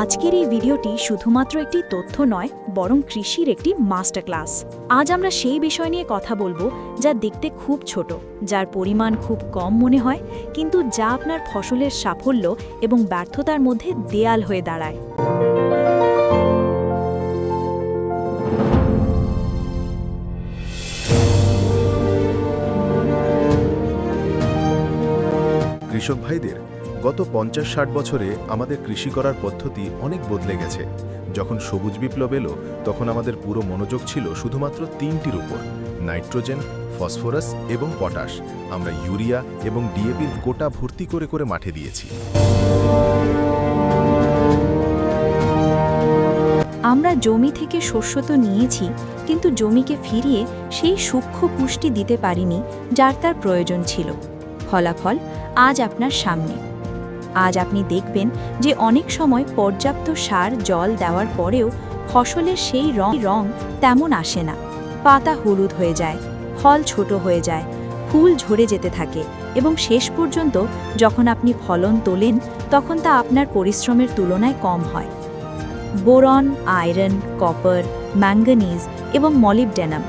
আজকের এই ভিডিওটি শুধুমাত্র একটি তথ্য নয়, বরং কৃষির একটি মাস্টার ক্লাস। আজ আমরা সেই বিষয় নিয়ে কথা বলবো যা দেখতে খুব ছোট, যার পরিমাণ খুব কম মনে হয়, কিন্তু যা আপনার ফসলের সাফল্য এবং ব্যর্থতার মধ্যে দেয়াল হয়ে দাঁড়ায়। কৃষক ভাইদের গত ৫০-৬০ বছরে আমাদের কৃষি করার পদ্ধতি অনেক বদলে গেছে। যখন সবুজ বিপ্লব এলো, তখন আমাদের পুরো মনোযোগ ছিল শুধুমাত্র তিনটির উপর: নাইট্রোজেন, ফসফরাস এবং পটাশ। আমরা ইউরিয়া এবং ডিএপির কোটা ভর্তি করে করে মাঠে দিয়েছি। আমরা জমি থেকে শস্য তো নিয়েছি, কিন্তু জমিকে ফিরিয়ে সেই সূক্ষ্ম পুষ্টি দিতে পারিনি যার তার প্রয়োজন ছিল। ফলাফল আজ আপনার সামনে। আজ আপনি দেখবেন যে অনেক সময় পর্যাপ্ত সার, জল দেওয়ার পরেও ফসলের সেই রং তেমন আসে না। পাতা হলুদ হয়ে যায়, ফল ছোট হয়ে যায়, ফুল ঝরে যেতে থাকে এবং শেষ পর্যন্ত যখন আপনি ফলন তোলেন, তখন তা আপনার পরিশ্রমের তুলনায় কম হয়। বোরন, আয়রন, কপার, ম্যাঙ্গানিজ এবং মলিবডেনাম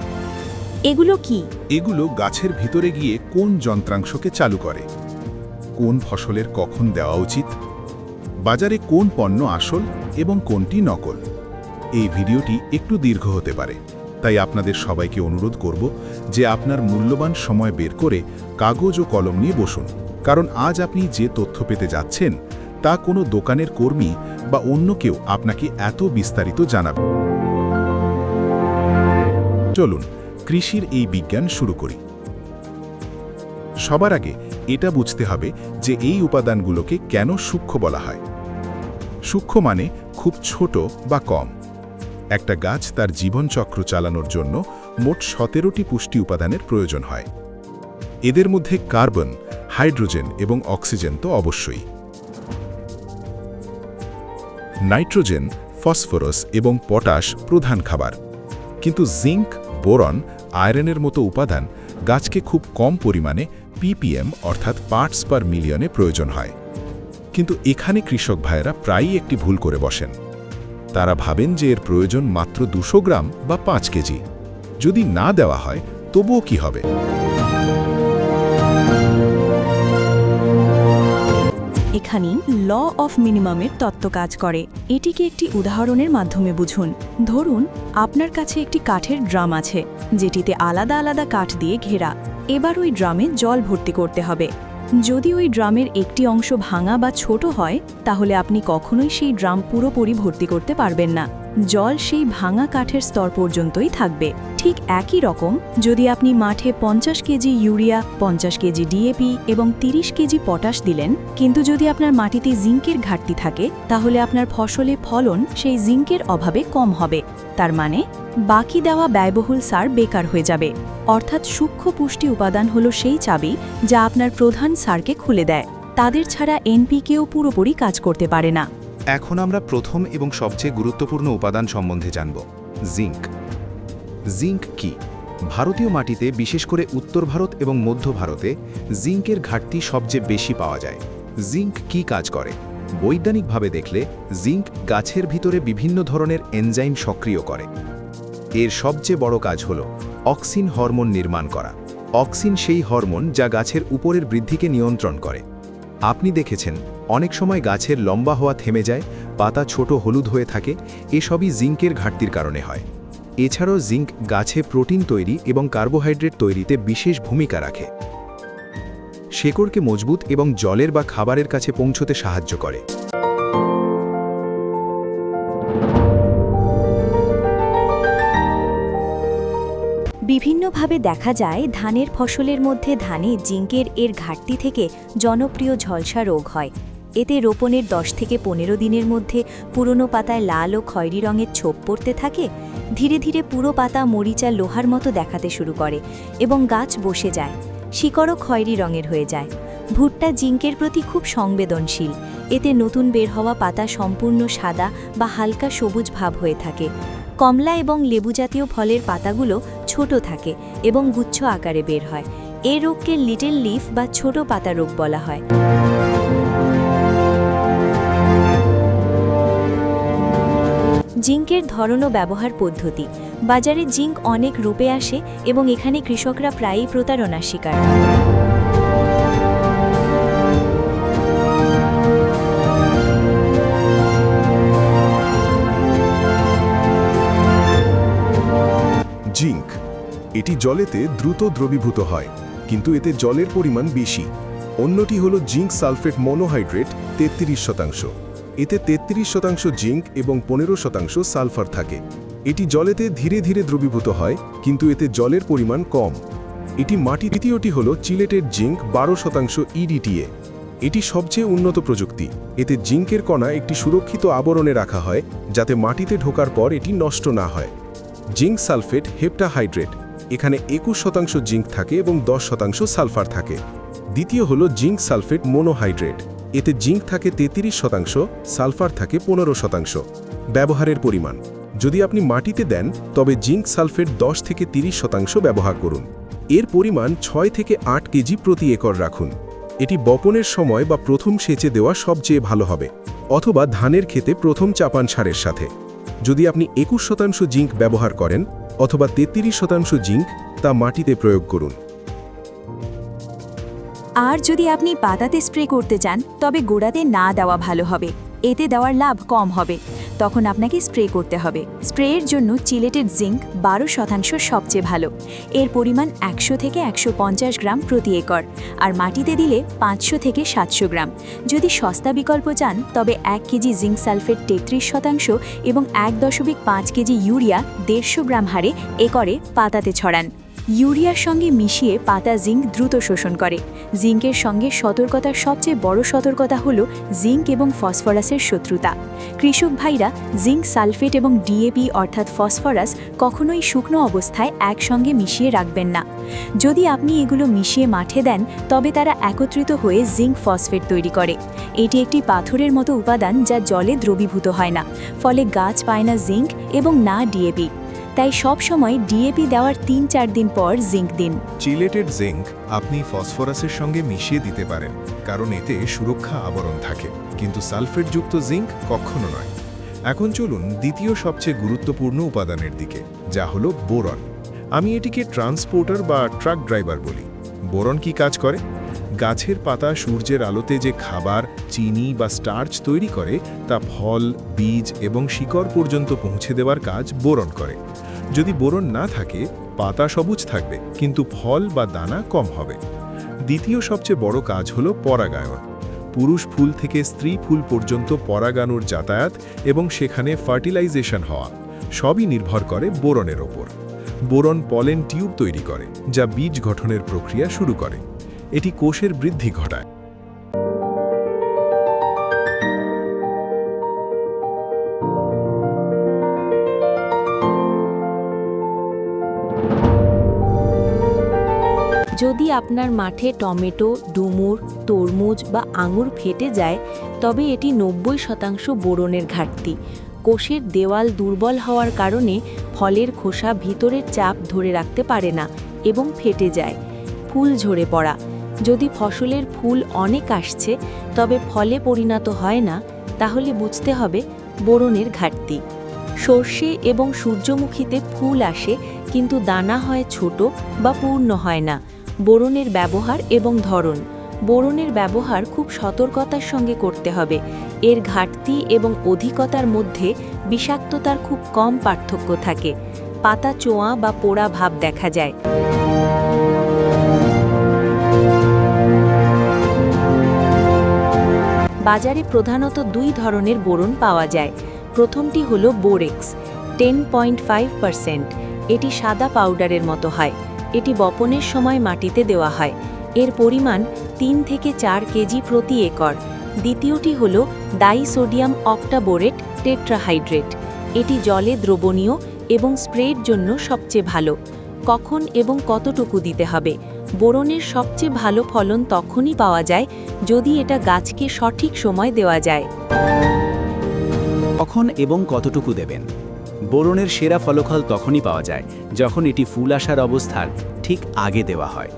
এগুলো কি? এগুলো গাছের ভিতরে গিয়ে কোন যন্ত্রাংশকে চালু করে, কোন ফসলের কখন দেওয়া উচিত, বাজারে কোন পণ্য আসল এবং কোনটি নকল। এই ভিডিওটি একটু দীর্ঘ হতে পারে, তাই আপনাদের সবাইকে অনুরোধ করব যে আপনার মূল্যবান সময় বের করে কাগজ ও কলম নিয়ে বসুন, কারণ আজ আপনি যে তথ্য পেতে যাচ্ছেন তা কোনো দোকানের কর্মী বা অন্য কেউ আপনাকে এত বিস্তারিত জানাবে। চলুন কৃষির এই বিজ্ঞান শুরু করি। সবার আগে এটা বুঝতে হবে যে এই উপাদানগুলোকে কেন সূক্ষ্ম বলা হয়। সূক্ষ্ম মানে খুব ছোট বা কম। একটা গাছ তার জীবনচক্র চালানোর জন্য মোট 17টি পুষ্টি উপাদানের প্রয়োজন হয়। এদের মধ্যে কার্বন, হাইড্রোজেন এবং অক্সিজেন তো অবশ্যই। নাইট্রোজেন, ফসফরাস এবং পটাশ প্রধান খাবার, কিন্তু জিঙ্ক, বোরন, আয়রনের মতো উপাদান গাছকে খুব কম পরিমাণে ppm অর্থাৎ পার্টস পার মিলিয়নে প্রয়োজন হয়। কিন্তু এখানে কৃষক ভাইয়েরা প্রায়ই একটি ভুল করে বসেন। তারা ভাবেন যে এর প্রয়োজন মাত্র 200 গ্রাম বা 5 কেজি। যদি না দেওয়া হয় তবুও কি হবে? এখানেই ল অফ মিনিমামের তত্ত্ব কাজ করে। এটিকে একটি উদাহরণের মাধ্যমে বুঝুন। ধরুন আপনার কাছে একটি কাঠের ড্রাম আছে, যেটিতে আলাদা আলাদা কাঠ দিয়ে ঘেরা। এবার ওই ড্রামে জল ভর্তি করতে হবে। যদি ওই ড্রামের একটি অংশ ভাঙা বা ছোট হয়, তাহলে আপনি কখনোই সেই ড্রাম পুরোপুরি ভর্তি করতে পারবেন না। জল সেই ভাঙা কাঠের স্তর পর্যন্তই থাকবে। ঠিক একই রকম, যদি আপনি মাঠে 50 কেজি ইউরিয়া, 50 কেজি ডিএপি এবং 30 কেজি পটাশ দিলেন, কিন্তু যদি আপনার মাটিতে জিঙ্কের ঘাটতি থাকে, তাহলে আপনার ফসলে ফলন সেই জিঙ্কের অভাবে কম হবে। তার মানে বাকি দেওয়া ব্যয়বহুল সার বেকার হয়ে যাবে। অর্থাৎ সূক্ষ্ম পুষ্টি উপাদান হলো সেই চাবি যা আপনার প্রধান সারকে খুলে দেয়। তাদের ছাড়া এনপিকেও পুরোপুরি কাজ করতে পারে না। এখন আমরা প্রথম এবং সবচেয়ে গুরুত্বপূর্ণ উপাদান সম্বন্ধে জানব, জিঙ্ক। জিঙ্ক কি? ভারতীয় মাটিতে, বিশেষ করে উত্তর ভারত এবং মধ্য ভারতে জিঙ্কের ঘাটতি সবচেয়ে বেশি পাওয়া যায়। জিঙ্ক কি কাজ করে? বৈজ্ঞানিকভাবে দেখলে জিঙ্ক গাছের ভিতরে বিভিন্ন ধরনের এনজাইম সক্রিয় করে। এর সবচেয়ে বড় কাজ হল অক্সিন হরমোন নির্মাণ করা। অক্সিন সেই হরমোন যা গাছের উপরের বৃদ্ধিকে নিয়ন্ত্রণ করে। আপনি দেখেছেন অনেক সময় গাছের লম্বা হওয়া থেমে যায়, পাতা ছোট হলুদ হয়ে থাকে। এসবই জিঙ্কের ঘাটতির কারণে হয়। এছাড়াও জিঙ্ক গাছে প্রোটিন তৈরি এবং কার্বোহাইড্রেট তৈরিতে বিশেষ ভূমিকা রাখে। শেকড়কে মজবুত এবং জলের বা খাবারের কাছে পৌঁছতে সাহায্য করে। বিভিন্নভাবে দেখা যায় ধানের ফসলের মধ্যে ধানে জিঙ্কের ঘাটতি থেকে জনপ্রিয় ঝলসা রোগ হয়। এতে রোপণের 10 থেকে 15 দিনের মধ্যে পুরনো পাতায় লাল ও খয়েরি রঙের ছোপ পড়তে থাকে। ধীরে ধীরে পুরো পাতা মরিচা লোহার মতো দেখাতে শুরু করে এবং গাছ বসে যায়। শিকড়ও খয়েরি রঙের হয়ে যায়। ভুট্টা জিঙ্কের প্রতি খুব সংবেদনশীল। এতে নতুন বের হওয়া পাতা সম্পূর্ণ সাদা বা হালকা সবুজ ভাব হয়ে থাকে। কমলা এবং লেবু জাতীয় ফলের পাতাগুলো ছোট থাকে এবং গুচ্ছ আকারে বের হয়। এই রোগকে লিটল লিফ বা ছোট পাতা রোগ বলা হয়। জিঙ্কের ধরন ও ব্যবহার পদ্ধতি। বাজারে জিঙ্ক অনেক রূপে আসে এবং এখানে কৃষকরা প্রায়ই প্রতারণার শিকার। জিঙ্ক এটি জলেতে দ্রুত দ্রবীভূত হয়, কিন্তু এতে জলের পরিমাণ বেশি। অন্যটি হলো জিঙ্ক সালফেট মনোহাইড্রেট 33%। এতে 33% জিঙ্ক এবং 15% সালফার থাকে। এটি জলেতে ধীরে ধীরে দ্রবীভূত হয়, কিন্তু এতে জলের পরিমাণ কম। এটি মাটি। দ্বিতীয়টি হলো চিলেটেড জিঙ্ক 12% EDTA। এটি সবচেয়ে উন্নত প্রযুক্তি। এতে জিঙ্কের কণা একটি সুরক্ষিত আবরণে রাখা হয়, যাতে মাটিতে ঢোকার পর এটি নষ্ট না হয়। জিঙ্ক সালফেট হেপ্টাহাইড্রেট, এখানে 21% জিঙ্ক থাকে এবং 10% সালফার থাকে। দ্বিতীয় হলো জিঙ্ক সালফেট মনোহাইড্রেট। এতে জিঙ্ক থাকে 33%, সালফার থাকে 15%। ব্যবহারের পরিমাণ: যদি আপনি মাটিতে দেন তবে জিঙ্ক সালফেট 10 থেকে 30% ব্যবহার করুন। এর পরিমাণ 6 থেকে 8 কেজি প্রতি একর রাখুন। এটি বপনের সময় বা প্রথম সেচে দেওয়া সবচেয়ে ভালো হবে, অথবা ধানের ক্ষেতে প্রথম চাপান সারের সাথে। যদি আপনি 21% জিঙ্ক ব্যবহার করেন অথবা 33% জিঙ্ক, তা মাটিতে প্রয়োগ করুন। আর যদি আপনি পাতাতে স্প্রে করতে চান তবে গোড়াতে না দেওয়া ভালো হবে, এতে দেওয়ার লাভ কম হবে। তখন আপনাকে স্প্রে করতে হবে। স্প্রেয়ের জন্য চিলেটেড জিঙ্ক 12% সবচেয়ে ভালো। এর পরিমাণ 100 থেকে 150 গ্রাম প্রতি একর, আর মাটিতে দিলে 500 থেকে 700 গ্রাম। যদি সস্তা বিকল্প চান তবে 1 কেজি জিঙ্ক সালফেট 33% এবং 1.5 কেজি ইউরিয়া 150 গ্রাম হারে একরে পাতাতে ছড়ান। ইউরিয়ার সঙ্গে মিশিয়ে পাতা জিঙ্ক দ্রুত শোষণ করে। জিঙ্কের সঙ্গে সতর্কতার সবচেয়ে বড় সতর্কতা হল জিঙ্ক এবং ফসফরাসের শত্রুতা। কৃষক ভাইরা জিঙ্ক সালফেট এবং ডিএপি অর্থাৎ ফসফরাস কখনোই শুকনো অবস্থায় একসঙ্গে মিশিয়ে রাখবেন না। যদি আপনি এগুলো মিশিয়ে মাঠে দেন তবে তারা একত্রিত হয়ে জিঙ্ক ফসফেট তৈরি করে। এটি একটি পাথরের মতো উপাদান যা জলে দ্রবীভূত হয় না, ফলে গাছ পায় না জিঙ্ক এবং না ডিএপি। তাই সব সময় ডিএপি দেওয়ার 3-4 দিন পর জিঙ্ক দিন। চিলেটেড জিঙ্ক আপনি ফসফরাসের সঙ্গে মিশিয়ে দিতে পারেন, কারণ এতে সুরক্ষা আবরণ থাকে, কিন্তু সালফেটযুক্ত জিঙ্ক কখনো নয়। এখন চলুন দ্বিতীয় সবচেয়ে গুরুত্বপূর্ণ উপাদানের দিকে, যা হলো বোরন। আমি এটিকে ট্রান্সপোর্টার বা ট্রাক ড্রাইভার বলি। বোরন কি কাজ করে? গাছের পাতা সূর্যের আলোতে যে খাবার, চিনি বা স্টার্চ তৈরি করে তা ফল, বীজ এবং শিকড় পর্যন্ত পৌঁছে দেওয়ার কাজ বোরন করে। যদি বোরন না থাকে, পাতা সবুজ থাকবে কিন্তু ফল বা দানা কম হবে। দ্বিতীয় সবচেয়ে বড় কাজ হলো পরাগায়ন। পুরুষ ফুল থেকে স্ত্রী ফুল পর্যন্ত পরাগানুর যাতায়াত এবং সেখানে ফার্টিলাইজেশন হওয়া সবই নির্ভর করে বোরনের ওপর। বোরন পলেন টিউব তৈরি করে, যা বীজ গঠনের প্রক্রিয়া শুরু করে। এটি কোষের বৃদ্ধি ঘটায়। যদি আপনার মাঠে টমেটো, ডুমুর, তরমুজ বা আঙুর ফেটে যায় তবে এটি 90% বোরনের ঘাটতি। কোষের দেওয়াল দুর্বল হওয়ার কারণে ফলের খোসা ভিতরের চাপ ধরে রাখতে পারে না এবং ফেটে যায়। ফুল ঝরে পড়া: যদি ফসলের ফুল অনেক আসছে তবে ফলে পরিণত হয় না, তাহলে বুঝতে হবে বোরনের ঘাটতি। সর্ষে এবং সূর্যমুখীতে ফুল আসে কিন্তু দানা হয় ছোট বা পূর্ণ হয় না। বোরনের ব্যবহার এবং ধরন: বোরনের ব্যবহার খুব সতর্কতার সঙ্গে করতে হবে। এর ঘাটতি এবং অধিকতার মধ্যে বিষাক্ততার খুব কম পার্থক্য থাকে। পাতা চোয়া বা পোড়া ভাব দেখা যায়। বাজারে প্রধানত 2 ধরনের বোরন পাওয়া যায়। প্রথমটি হলো বোরেক্স 10.5%। এটি সাদা পাউডারের মতো হয়। এটি বপনের সময় মাটিতে দেওয়া হয়। এর পরিমাণ 3 থেকে 4 কেজি প্রতি একর। দ্বিতীয়টি হলো ডাইসোডিয়াম অক্টাবোরেট টেট্রাহাইড্রেট। এটি জলে দ্রবণীয় এবং স্প্রের জন্য সবচেয়ে ভালো। কখন এবং কতটুকু দিতে হবে? বোরনের সবচেয়ে ভালো ফলন তখনই পাওয়া যায় যদি এটা গাছকে সঠিক সময় দেওয়া যায়। কখন এবং কতটুকু দেবেন? বোরনের সেরা ফলাফল তখনই পাওয়া যায় যখন এটি ফুল আসার অবস্থার ঠিক আগে দেওয়া হয়।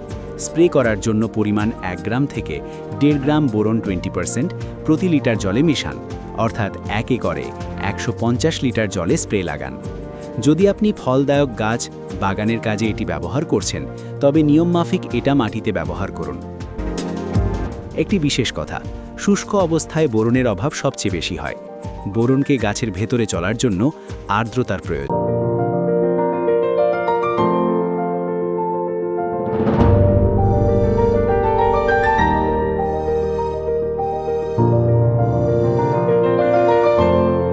স্প্রে করার জন্য পরিমাণ 1 গ্রাম থেকে 1.5 গ্রাম বোরন 20% প্রতি লিটার জলে মেশান, অর্থাৎ 1 একরে 150 লিটার জলে স্প্রে লাগান। যদি আপনি ফলদায়ক গাছ বাগানের কাজে এটি ব্যবহার করছেন, তবে নিয়মমাফিক এটা মাটিতে ব্যবহার করুন। একটি বিশেষ কথা, শুষ্ক অবস্থায় বোরনের অভাব সবচেয়ে বেশি হয়। বোরনকে গাছের ভেতরে চলার জন্য আর্দ্রতার প্রয়োজন।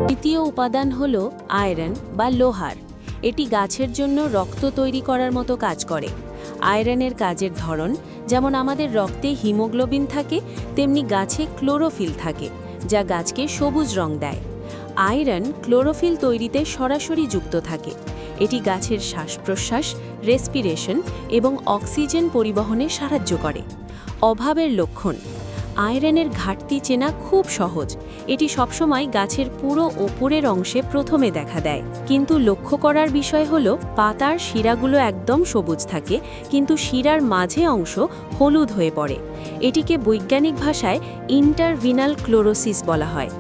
তৃতীয় উপাদান হল আয়রন বা লোহার। এটি গাছের জন্য রক্ত তৈরি করার মতো কাজ করে। আয়রনের কাজের ধরন যেমন আমাদের রক্তে হিমোগ্লোবিন থাকে, তেমনি গাছে ক্লোরোফিল থাকে, যা গাছকে সবুজ রং দেয়। আয়রন ক্লোরোফিল তৈরিতে সরাসরি যুক্ত থাকে। এটি গাছের শ্বাস-প্রশ্বাস, রেসপিরেশন এবং অক্সিজেন পরিবহনে সাহায্য করে। অভাবের লক্ষণ: আয়রনের ঘাটতি চেনা খুব সহজ। এটি সবসময় গাছের পুরো ওপরের অংশে প্রথমে দেখা দেয়। কিন্তু লক্ষ্য করার বিষয় হল, পাতার শিরাগুলো একদম সবুজ থাকে, কিন্তু শিরার মাঝে অংশ হলুদ হয়ে পড়ে। এটিকে বৈজ্ঞানিক ভাষায় ইন্টারভিনাল ক্লোরোসিস বলা হয়।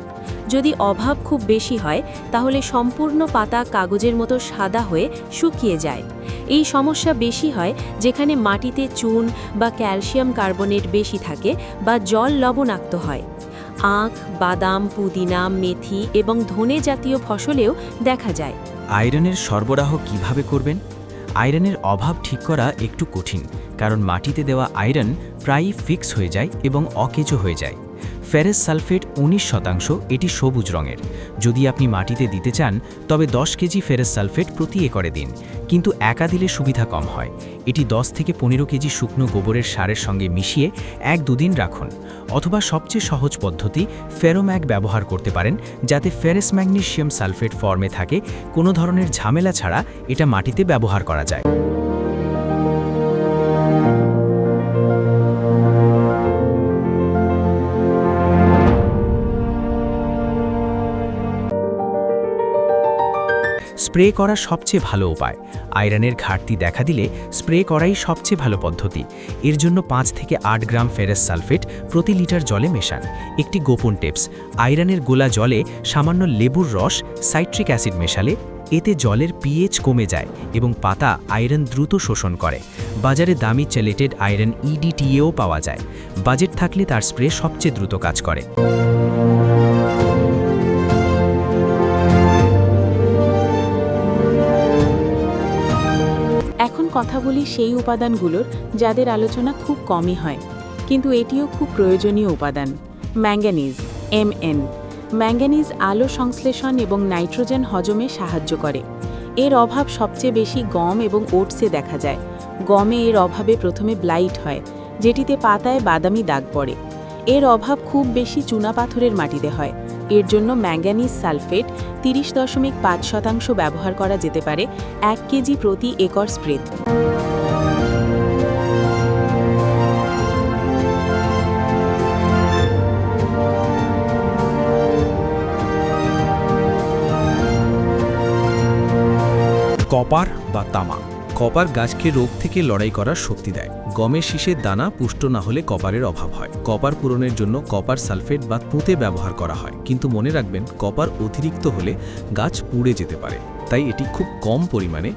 যদি অভাব খুব বেশি হয়, তাহলে সম্পূর্ণ পাতা কাগজের মতো সাদা হয়ে শুকিয়ে যায়। এই সমস্যা বেশি হয় যেখানে মাটিতে চুন বা ক্যালসিয়াম কার্বনেট বেশি থাকে বা জল লবণাক্ত হয়। আখ, বাদাম, পুদিনা, মেথি এবং ধনে জাতীয় ফসলেও দেখা যায়। আয়রনের সরবরাহ কিভাবে করবেন? আয়রনের অভাব ঠিক করা একটু কঠিন, কারণ মাটিতে দেওয়া আয়রন প্রায়ই ফিক্স হয়ে যায় এবং অকেজো হয়ে যায়। ফেরাস সালফেট 19%, এটি সবুজ রঙের। যদি আপনি মাটিতে দিতে চান, তবে 10 কেজি ফেরাস সালফেট প্রতি একরে দিন, কিন্তু একা দিলে সুবিধা কম হয়। এটি 10 থেকে 15 কেজি শুকনো গোবরের সারের সঙ্গে মিশিয়ে 1-2 দিন রাখুন। অথবা সবচেয়ে সহজ পদ্ধতি, ফেরোম্যাগ ব্যবহার করতে পারেন, যাতে ফেরাস ম্যাগনেসিয়াম সালফেট ফর্মে থাকে। কোনো ধরনের ঝামেলা ছাড়া এটা মাটিতে ব্যবহার করা যায়। স্প্রে করা সবচেয়ে ভালো উপায়। আয়রনের ঘাটতি দেখা দিলে স্প্রে করাই সবচেয়ে ভালো পদ্ধতি। এর জন্য 5 থেকে 8 গ্রাম ফেরাস সালফেট প্রতি লিটার জলে মেশান। একটি গোপন টিপস: আয়রনের গোলা জলে সামান্য লেবুর রস, সাইট্রিক অ্যাসিড মেশালে এতে জলের পিএইচ কমে যায় এবং পাতা আয়রন দ্রুত শোষণ করে। বাজারে দামি চেলেটেড আয়রন EDTAও পাওয়া যায়। বাজেট থাকলে তার স্প্রে সবচেয়ে দ্রুত কাজ করে। এখন কথা বলি সেই উপাদানগুলোর যাদের আলোচনা খুব কমই হয়, কিন্তু এটিও খুব প্রয়োজনীয় উপাদান। Manganese, Mn। ম্যাঙ্গানিজ আলো সংশ্লেষণ এবং নাইট্রোজেন হজমে সাহায্য করে। এর অভাব সবচেয়ে বেশি গম এবং ওটসে দেখা যায়। গমে এর অভাবে প্রথমে ব্লাইট হয়, যেটিতে পাতায় বাদামি দাগ পড়ে। এর অভাব খুব বেশি চুনাপাথরের মাটিতে হয়। এর জন্য ম্যাঙ্গানিজ সালফেট 30.5% ব্যবহার করা যেতে পারে 1 কেজি প্রতি একর স্প্রেতে। কপার বা তামা। কপার গাছকে রোগ থেকে লড়াই করার শক্তি দেয়। গমের শীষের দানা পুষ্ট না হলে কপারের অভাব হয়। কপার পূরণের জন্য কপার সালফেট বা তুঁতে ব্যবহার করা হয়, কিন্তু মনে রাখবেন, কপার অতিরিক্ত হলে গাছ পুড়ে যেতে পারে। তাই এটি খুব কম পরিমাণে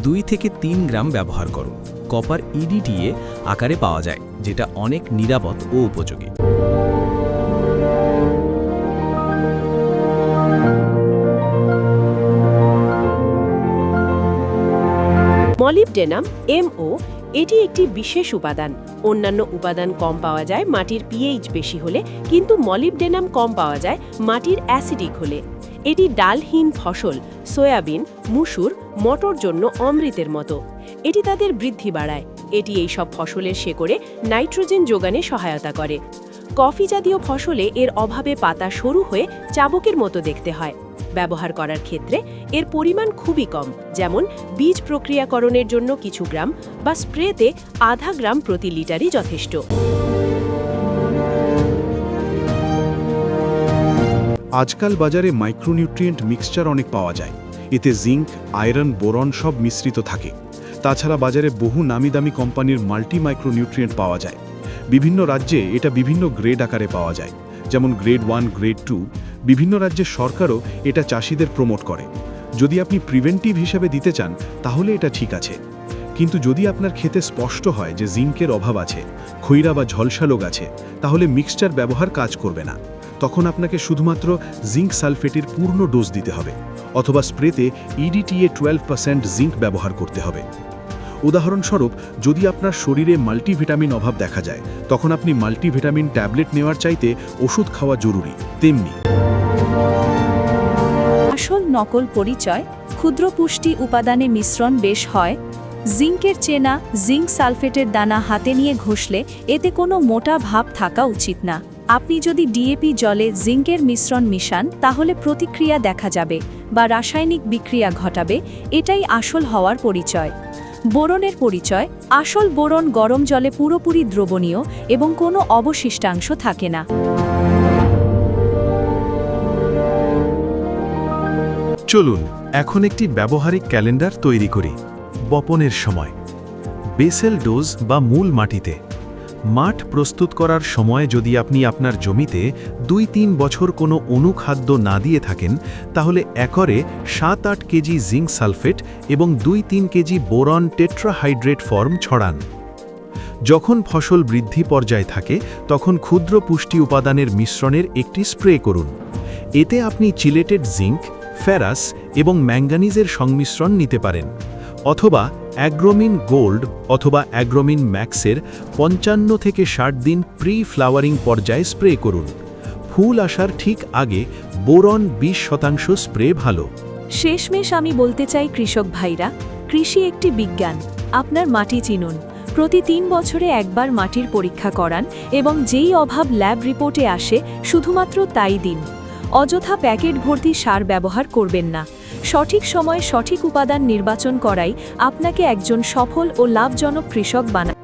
2 থেকে 3 গ্রাম ব্যবহার করুন। কপার EDTA আকারে পাওয়া যায়, যেটা অনেক নিরাপদ ও উপযোগী। মলিবডেনাম MO, এটি একটি বিশেষ উপাদান। অন্যান্য উপাদান কম পাওয়া যায় মাটির pH বেশি হলে, কিন্তু মলিবডেনাম কম পাওয়া যায় মাটির অ্যাসিডিক হলে। এটি ডালহীন ফসল, সয়াবিন, মুসুর, মটর জন্য অমৃতের মতো। এটি তাদের বৃদ্ধি বাড়ায়। এটি এই সব ফসলের শেকড়ে নাইট্রোজেন যোগানে সহায়তা করে। কফি জাতীয় ফসলে এর অভাবে পাতা সরু হয়ে চাবুকের মতো দেখতে হয়। ব্যবহার করার ক্ষেত্রে এর পরিমাণ খুবই কম, যেমন বীজ প্রক্রিয়াকরণের জন্য কিছু গ্রাম বা স্প্রেতে আধা গ্রাম প্রতি লিটারই যথেষ্ট। আজকাল বাজারে মাইক্রোনিউট্রিয়েন্ট মিক্সচার অনেক পাওয়া যায়। এতে জিঙ্ক, আয়রন, বোরন সব মিশ্রিত থাকে। তাছাড়া বাজারে বহু নামি দামি কোম্পানির মাল্টি মাইক্রোনিউট্রিয়েন্ট পাওয়া যায়। বিভিন্ন রাজ্যে এটা বিভিন্ন গ্রেড আকারে পাওয়া যায়। যেমন গ্রেড 1, গ্রেড 2, বিভিন্ন রাজ্যের সরকারও এটা চাষিদের প্রমোট করে। যদি আপনি প্রিভেন্টিভ হিসেবে দিতে চান তাহলে এটা ঠিক আছে, কিন্তু যদি আপনার ক্ষেতে স্পষ্ট হয় যে জিঙ্কের অভাব আছে, খৈরা বা ঝলসা রোগ আছে, তাহলে মিক্সচার ব্যবহার কাজ করবে না। তখন আপনাকে শুধুমাত্র জিঙ্ক সালফেটের পূর্ণ ডোজ দিতে হবে, অথবা স্প্রেতে EDTA 12% জিঙ্ক ব্যবহার করতে হবে। উদাহরণস্বরূপ, যদি আপনার শরীরে মাল্টিভিটামিন অভাব দেখা যায়, তখন আপনি মাল্টিভিটামিন ট্যাবলেট নেওয়ার চাইতে ওষুধ খাওয়া জরুরি। তেমনি আসল নকল পরিচয়, ক্ষুদ্র পুষ্টি উপাদানে মিশ্রণ বেশ হয়। জিঙ্কের চেনা জিঙ্ক সালফেটের দানা হাতে নিয়ে ঘষলে এতে কোনো মোটা ভাব থাকা উচিত না। আপনি যদি ডিএপি জলে জিঙ্কের মিশ্রণ মিশান তাহলে প্রতিক্রিয়া দেখা যাবে বা রাসায়নিক বিক্রিয়া ঘটাবে, এটাই আসল হওয়ার পরিচয়। বোরনের পরিচয়, আসল বোরন গরম জলে পুরোপুরি দ্রবণীয় এবং কোনো অবশিষ্টাংশ থাকে না। চলুন এখন একটি ব্যবহারিক ক্যালেন্ডার তৈরি করি। বপনের সময়, বেসেল ডোজ বা মূল মাটিতে। মাঠ প্রস্তুত করার সময় যদি আপনি আপনার জমিতে 2-3 বছর কোনো অনুখাদ্য না দিয়ে থাকেন, তাহলে একরে 7-8 কেজি জিঙ্ক সালফেট এবং 2-3 কেজি বোরন টেট্রাহাইড্রেট ফর্ম ছড়ান। যখন ফসল বৃদ্ধি পর্যায়ে থাকে তখন ক্ষুদ্র পুষ্টি উপাদানের মিশ্রণের একটি স্প্রে করুন। এতে আপনি চিলেটেড জিঙ্ক, ফেরাস এবং ম্যাঙ্গানিজের সংমিশ্রণ নিতে পারেন, অথবা অ্যাগ্রোমিন গোল্ড অথবা অ্যাগ্রোমিন ম্যাক্সের 55 থেকে 60 দিন প্রি ফ্লাওয়ারিং পর্যায়ে স্প্রে করুন। ফুল আসার ঠিক আগে বোরন 20% স্প্রে ভালো। শেষমেশ আমি বলতে চাই কৃষক ভাইরা, কৃষি একটি বিজ্ঞান। আপনার মাটি চিনুন, প্রতি 3 বছরে একবার মাটির পরীক্ষা করান এবং যেই অভাব ল্যাব রিপোর্টে আসে শুধুমাত্র তাই দিন। অযথা প্যাকেট ভর্তি সার ব্যবহার করবেন না। সঠিক সময়ে সঠিক উপাদান নির্বাচন করাই আপনাকে একজন সফল ও লাভজনক কৃষক বানায়।